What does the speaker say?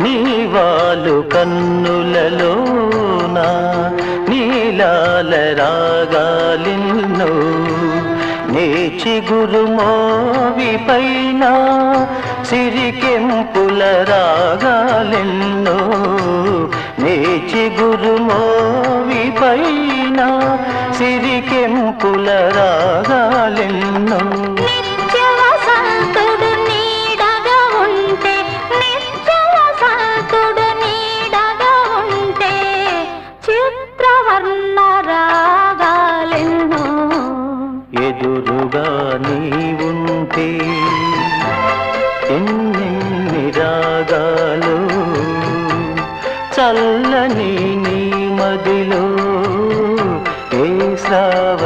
నీవాలు కన్నులలోన నీలాల రాగాలిన్నో నీ చిగురు మోవి పైన సిరికెంపుల రాగాలెన్నో నీ చిగురు మోవి పైన సిరికెంపుల రాగాలెన్నో ఎదురుగా నీవుంటే ఎన్నెన్ని రాగాలు చల్లని నీ మదిలో ఏ శ్రావ